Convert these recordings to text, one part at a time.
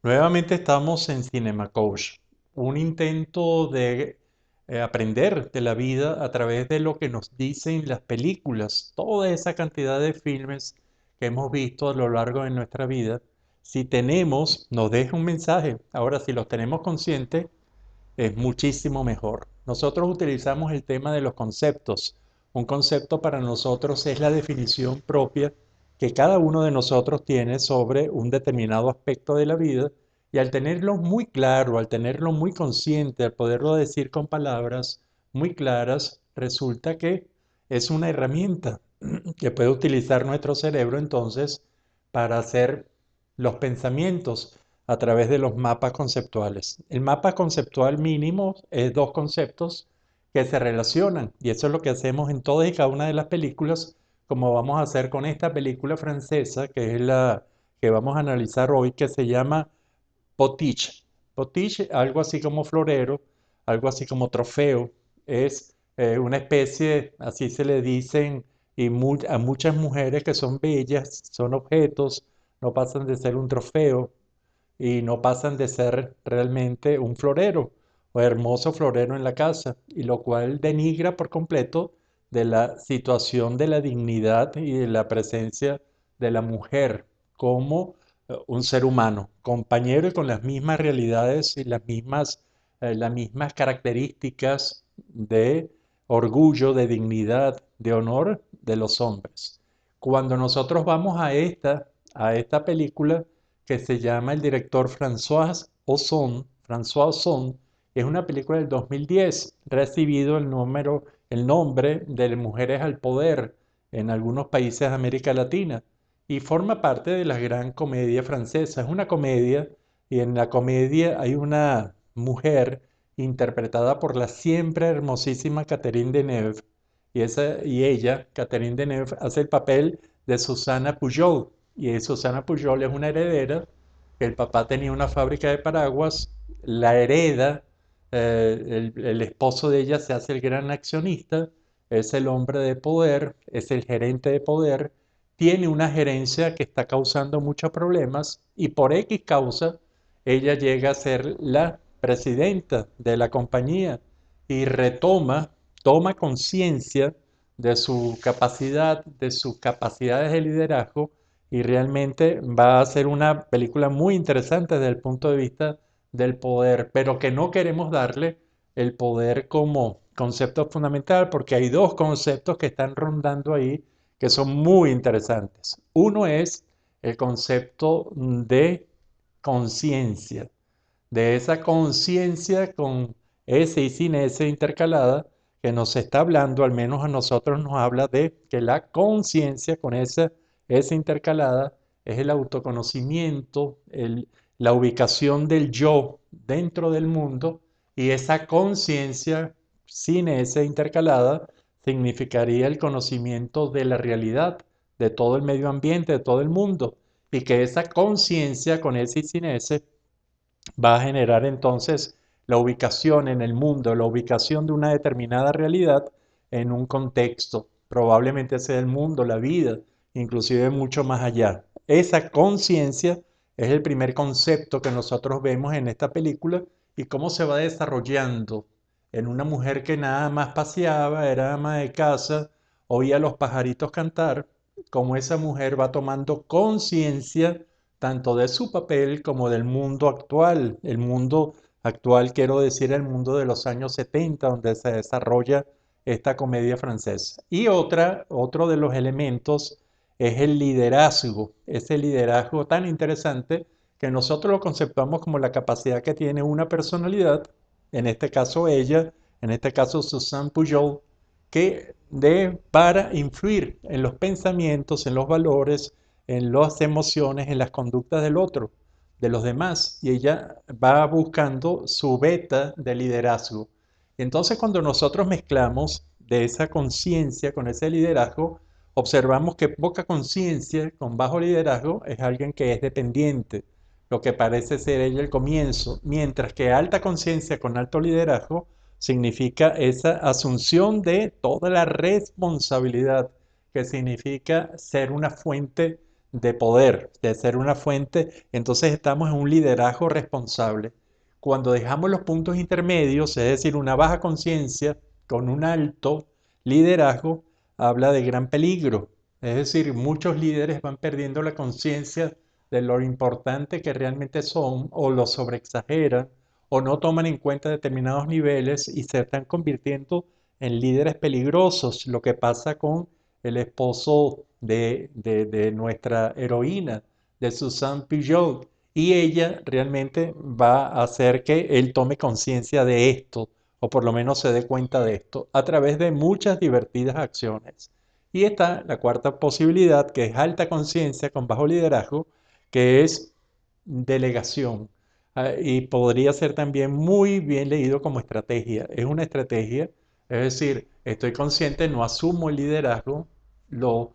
Nuevamente estamos en Cinema Coach, un intento de aprender de la vida a través de lo que nos dicen las películas, toda esa cantidad de filmes que hemos visto a lo largo de nuestra vida. Si tenemos, nos deja un mensaje. Ahora, si los tenemos conscientes, es muchísimo mejor. Nosotros utilizamos el tema de los conceptos. Un concepto para nosotros es la definición propia que cada uno de nosotros tiene sobre un determinado aspecto de la vida y al tenerlo muy claro, al tenerlo muy consciente, al poderlo decir con palabras muy claras, resulta que es una herramienta que puede utilizar nuestro cerebro entonces para hacer los pensamientos a través de los mapas conceptuales. El mapa conceptual mínimo es dos conceptos que se relacionan y eso es lo que hacemos en todas y cada una de las películas, como vamos a hacer con esta película francesa, que es la que vamos a analizar hoy, que se llama Potiche. Potiche, algo así como florero, algo así como trofeo, es una especie, así se le dicen, y a muchas mujeres que son bellas, son objetos, no pasan de ser un trofeo y no pasan de ser realmente un florero o hermoso florero en la casa, y lo cual denigra por completo de la situación de la dignidad y de la presencia de la mujer como un ser humano, compañero y con las mismas realidades y las mismas características de orgullo, de dignidad, de honor de los hombres. Cuando nosotros vamos a esta película, que se llama el director François Ozon, es una película del 2010, recibido el nombre de Mujeres al Poder en algunos países de América Latina y forma parte de la gran comedia francesa. Es una comedia y en la comedia hay una mujer interpretada por la siempre hermosísima Catherine Deneuve y ella, Catherine Deneuve, hace el papel de Susana Pujol. Y Susana Pujol es una heredera, que el papá tenía una fábrica de paraguas, la hereda, el esposo de ella se hace el gran accionista, es el hombre de poder, es el gerente de poder, tiene una gerencia que está causando muchos problemas y por X causa ella llega a ser la presidenta de la compañía y toma conciencia de sus capacidades de liderazgo y realmente va a ser una película muy interesante desde el punto de vista del poder, pero que no queremos darle el poder como concepto fundamental porque hay dos conceptos que están rondando ahí que son muy interesantes. Uno es el concepto de conciencia, de esa conciencia con S y sin S intercalada, que nos está hablando, al menos a nosotros nos habla de que la conciencia con esa S intercalada es el autoconocimiento, la ubicación del yo dentro del mundo, y esa conciencia sin S intercalada significaría el conocimiento de la realidad, de todo el medio ambiente, de todo el mundo, y que esa conciencia con S y sin S va a generar entonces la ubicación en el mundo, la ubicación de una determinada realidad en un contexto, probablemente sea el mundo, la vida, inclusive mucho más allá. Esa conciencia es el primer concepto que nosotros vemos en esta película y cómo se va desarrollando en una mujer que nada más paseaba, era ama de casa, oía a los pajaritos cantar, cómo esa mujer va tomando conciencia tanto de su papel como del mundo actual. El mundo actual, quiero decir, el mundo de los años 70, donde se desarrolla esta comedia francesa. Y otro de los elementos es el liderazgo, ese liderazgo tan interesante que nosotros lo conceptuamos como la capacidad que tiene una personalidad, en este caso ella, en este caso Susan Pujol, para influir en los pensamientos, en los valores, en las emociones, en las conductas del otro, de los demás, y ella va buscando su beta de liderazgo. Entonces, cuando nosotros mezclamos de esa conciencia con ese liderazgo, observamos que poca conciencia con bajo liderazgo es alguien que es dependiente, lo que parece ser ella el comienzo, mientras que alta conciencia con alto liderazgo significa esa asunción de toda la responsabilidad que significa ser una fuente de poder, de ser una fuente, entonces estamos en un liderazgo responsable. Cuando dejamos los puntos intermedios, es decir, una baja conciencia con un alto liderazgo, habla de gran peligro. Es decir, muchos líderes van perdiendo la conciencia de lo importante que realmente son o lo sobreexageran o no toman en cuenta determinados niveles y se están convirtiendo en líderes peligrosos. Lo que pasa con el esposo de nuestra heroína, de Susan Pujol, y ella realmente va a hacer que él tome conciencia de esto, o por lo menos se dé cuenta de esto, a través de muchas divertidas acciones. Y está la cuarta posibilidad, que es alta conciencia con bajo liderazgo, que es delegación. Y podría ser también muy bien leído como estrategia. Es una estrategia, es decir, estoy consciente, no asumo el liderazgo, lo,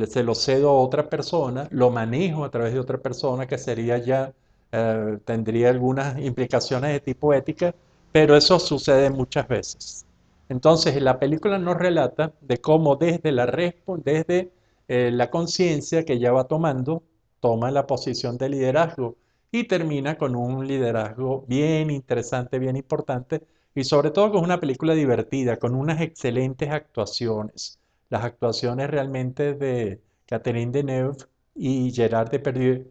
se lo cedo a otra persona, lo manejo a través de otra persona que sería ya, tendría algunas implicaciones de tipo ética, pero eso sucede muchas veces. Entonces, la película nos relata de cómo desde la conciencia que ella va tomando, toma la posición de liderazgo y termina con un liderazgo bien interesante, bien importante y sobre todo con una película divertida, con unas excelentes actuaciones. Las actuaciones realmente de Catherine Deneuve y Gerard Depardieu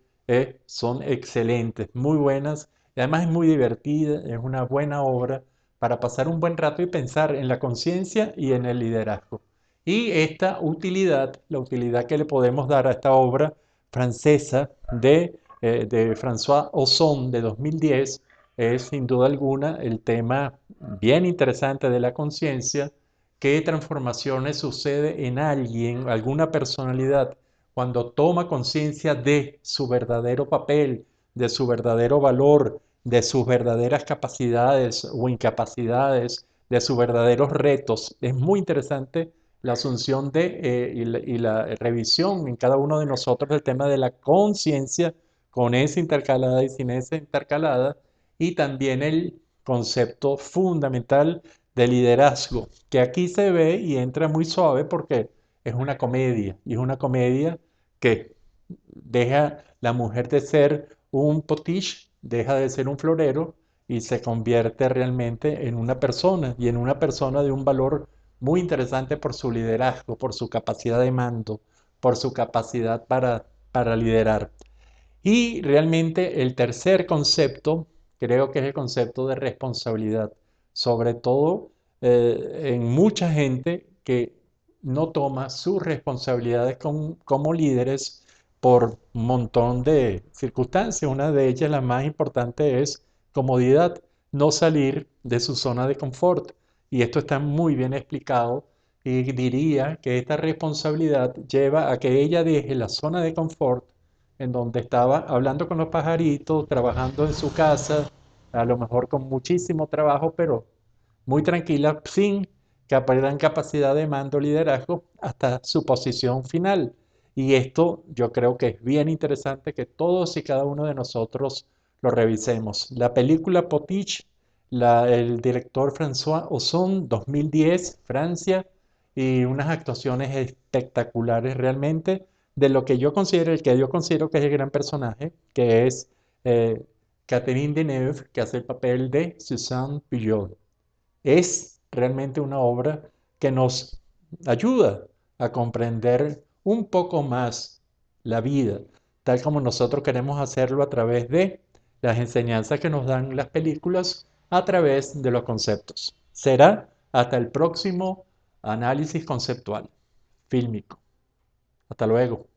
son excelentes, muy buenas y además es muy divertida, es una buena obra para pasar un buen rato y pensar en la conciencia y en el liderazgo. Y esta utilidad, la utilidad que le podemos dar a esta obra francesa de François Ozon de 2010, es sin duda alguna el tema bien interesante de la conciencia, qué transformaciones sucede en alguien, alguna personalidad, cuando toma conciencia de su verdadero papel, de su verdadero valor, de sus verdaderas capacidades o incapacidades, de sus verdaderos retos. Es muy interesante la asunción y la revisión en cada uno de nosotros del tema de la conciencia con esa intercalada y sin esa intercalada, y también el concepto fundamental de liderazgo, que aquí se ve y entra muy suave porque es una comedia, y es una comedia que deja la mujer de ser un potiche, deja de ser un florero y se convierte realmente en una persona y en una persona de un valor muy interesante por su liderazgo, por su capacidad de mando, por su capacidad para liderar. Y realmente el tercer concepto, creo que es el concepto de responsabilidad, sobre todo en mucha gente que no toma sus responsabilidades como líderes por un montón de circunstancias. Una de ellas, la más importante, es comodidad, no salir de su zona de confort. Y esto está muy bien explicado y diría que esta responsabilidad lleva a que ella deje la zona de confort en donde estaba hablando con los pajaritos, trabajando en su casa, a lo mejor con muchísimo trabajo, pero muy tranquila, sin gran capacidad de mando, liderazgo, hasta su posición final. Y esto yo creo que es bien interesante que todos y cada uno de nosotros lo revisemos. La película Potiche, el director François Ozon, 2010, Francia, y unas actuaciones espectaculares realmente de lo que yo considero, el que yo considero que es el gran personaje, que es Catherine Deneuve, que hace el papel de Suzanne Pujol. Es realmente una obra que nos ayuda a comprender un poco más la vida, tal como nosotros queremos hacerlo a través de las enseñanzas que nos dan las películas, a través de los conceptos. Será hasta el próximo análisis conceptual, fílmico. Hasta luego.